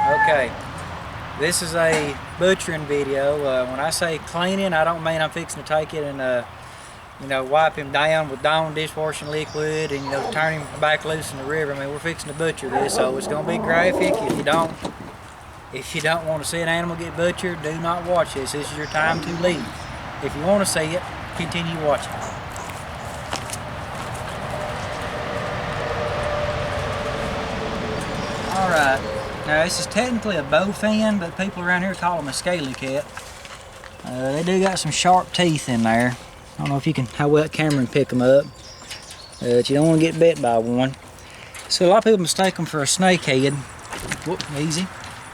Okay, this is a butchering video. When I say cleaning, I don't mean I'm fixing to take it and wipe him down with Dawn dishwashing liquid and turn him back loose in the river. I mean, we're fixing to butcher this, so it's gonna be graphic. If you don't want to see an animal get butchered, do not watch this. This is your time to leave. If you want to see it, continue watching. Alright, now this is technically a bowfin, but people around here call them a scaly cat. They do got some sharp teeth in there. I don't know if you can, how well the camera can pick them up. But you don't want to get bit by one. So a lot of people mistake them for a snakehead. Whoop, easy.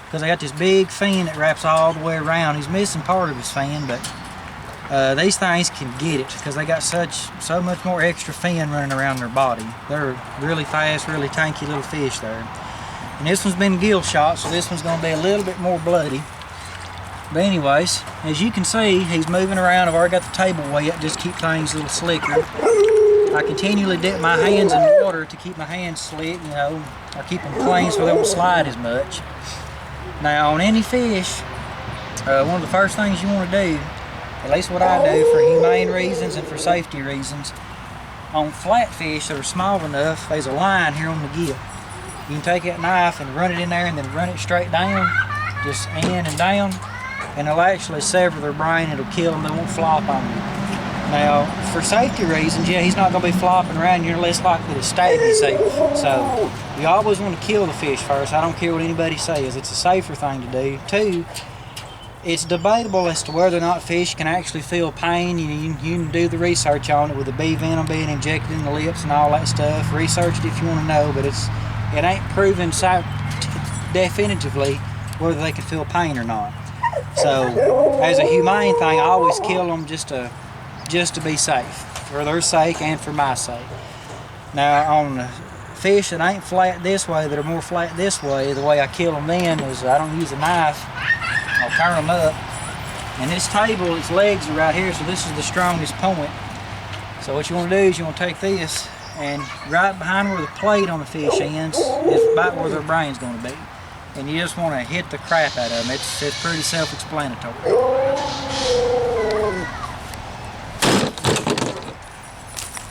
Because they got this big fin that wraps all the way around. He's missing part of his fin, but these things can get it because they got so much more extra fin running around their body. They're really fast, really tanky little fish there. And this one's been gill shot, so this one's going to be a little bit more bloody. But anyways, as you can see, he's moving around. I've already got the table wet just to keep things a little slicker. I continually dip my hands in water to keep my hands slick, or keep them clean so they won't slide as much. Now on any fish, one of the first things you want to do, at least what I do for humane reasons and for safety reasons, on flat fish that are small enough, there's a line here on the gill. You can take that knife and run it in there and then run it straight down, just in and down, and it'll actually sever their brain. It'll kill them. They won't flop on you. Now, for safety reasons, yeah, he's not going to be flopping around. You're less likely to stab yourself. So you always want to kill the fish first. I don't care what anybody says. It's a safer thing to do. Two, it's debatable as to whether or not fish can actually feel pain. You can do the research on it with the bee venom being injected in the lips and all that stuff. Research it if you want to know, but it ain't proven definitively whether they can feel pain or not. So, as a humane thing, I always kill them just to be safe, for their sake and for my sake. Now, on the fish that ain't flat this way, that are more flat this way, the way I kill them then is I don't use a knife. I'll turn them up. And this table, its legs are right here, so this is the strongest point. So what you want to do is you want to take this, and right behind where the plate on the fish ends is about where their brain's going to be. And you just want to hit the crap out of them. It's pretty self-explanatory.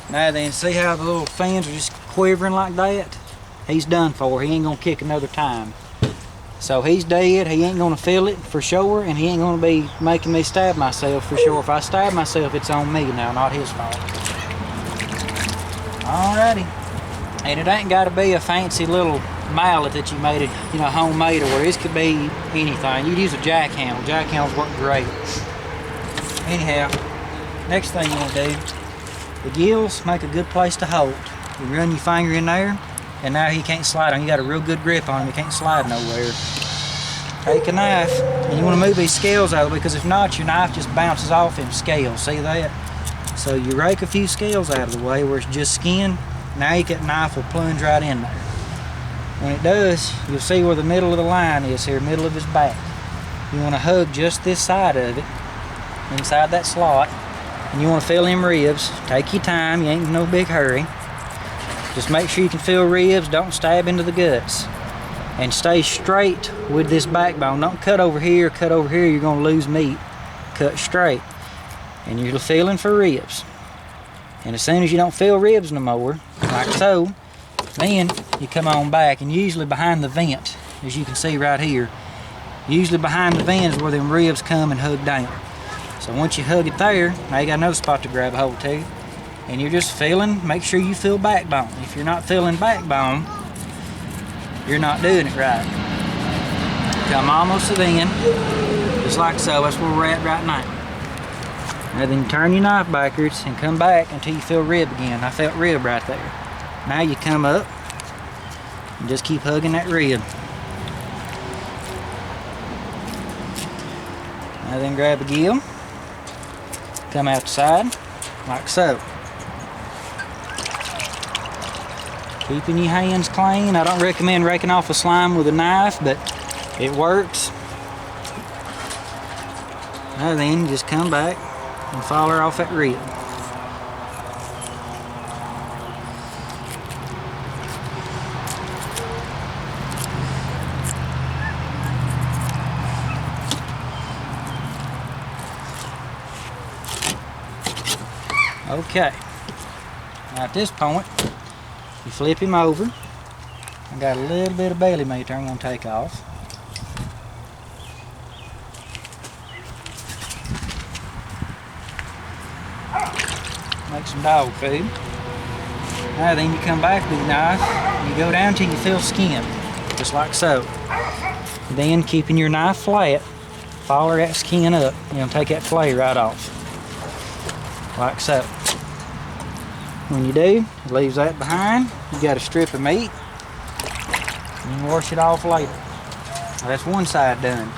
Now then, see how the little fins are just quivering like that? He's done for. He ain't going to kick another time. So he's dead. He ain't going to feel it for sure, and he ain't going to be making me stab myself for sure. If I stab myself, it's on me now, not his fault. Alrighty. And it ain't got to be a fancy little mallet that you made it, homemade, or this could be anything. You'd use a jackhammer. Jackhammers work great. Anyhow, next thing you want to do, the gills make a good place to hold. You run your finger in there, and now he can't slide on. You got a real good grip on him. He can't slide nowhere. Take a knife, and you want to move these scales out, because if not, your knife just bounces off them scales. See that? So you rake a few scales out of the way where it's just skin. Now your knife will plunge right in there. When it does, you'll see where the middle of the line is here, middle of his back. You want to hug just this side of it, inside that slot, and you want to feel them ribs. Take your time, you ain't in no big hurry. Just make sure you can feel ribs, don't stab into the guts. And stay straight with this backbone. Don't cut over here, you're going to lose meat. Cut straight. And you're feeling for ribs. And as soon as you don't feel ribs no more, like so, then you come on back, and usually behind the vent, as you can see right here, usually behind the vent is where them ribs come and hug down. So once you hug it there, now you got another spot to grab a hold to, and you're just feeling, make sure you feel backbone. If you're not feeling backbone, you're not doing it right. Come almost to the end, just like so. That's where we're at right now. Now then you turn your knife backwards and come back until you feel rib again. I felt rib right there. Now you come up and just keep hugging that rib. Now then grab a gill, come outside like so. Keeping your hands clean. I don't recommend raking off the slime with a knife, but it works. Now then just come back and follow her off that rib. Okay. Now at this point, you flip him over. I got a little bit of belly meat there I'm going to take off. Make some dog food. Now then you come back with your knife and you go down till you feel skin, just like so. Then keeping your knife flat, follow that skin up. You're gonna take that fillet right off, like so. When you do, it leaves that behind. You got a strip of meat. You can wash it off later. Now that's one side done.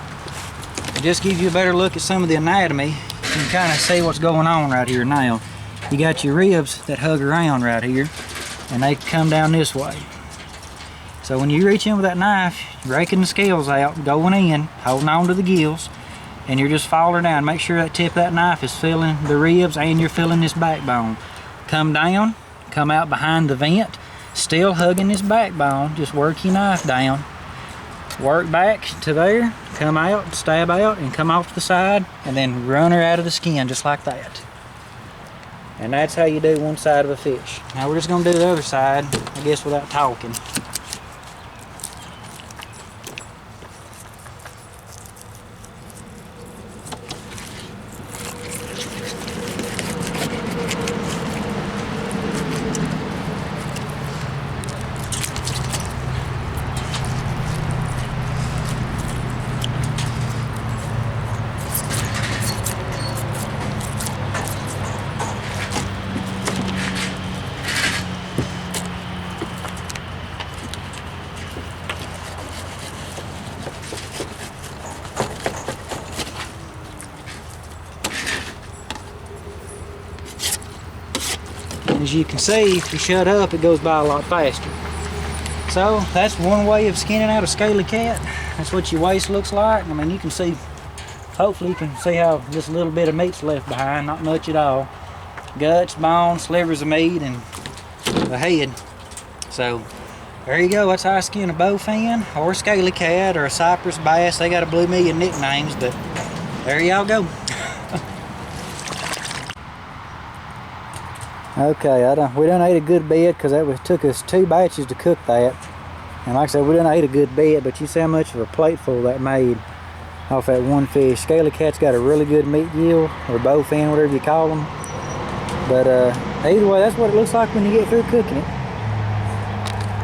It just gives you a better look at some of the anatomy. You can kind of see what's going on right here now. You got your ribs that hug around right here, and they come down this way. So when you reach in with that knife, you're raking the scales out, going in, holding on to the gills, and you're just following down. Make sure that tip of that knife is filling the ribs and you're filling this backbone. Come down, come out behind the vent, still hugging this backbone. Just work your knife down. Work back to there, come out, stab out, and come off the side, and then run her out of the skin just like that. And that's how you do one side of a fish. Now we're just gonna do the other side, I guess without talking. As you can see, if you shut up, it goes by a lot faster. So that's one way of skinning out a scaly cat. That's what your waist looks like. I mean, you can see, hopefully you can see how just a little bit of meat's left behind, not much at all. Guts, bones, slivers of meat, and the head. So there you go. That's how I skin a bowfin or a scaly cat or a cypress bass. They got a blue million nicknames, but there y'all go. Okay, we done ate a good bit because that took us 2 batches to cook that. And like I said, we done ate a good bit, but you see how much of a plateful that made off that one fish. Scaly cat's got a really good meat yield, or bowfin, whatever you call them. But either way, that's what it looks like when you get through cooking it.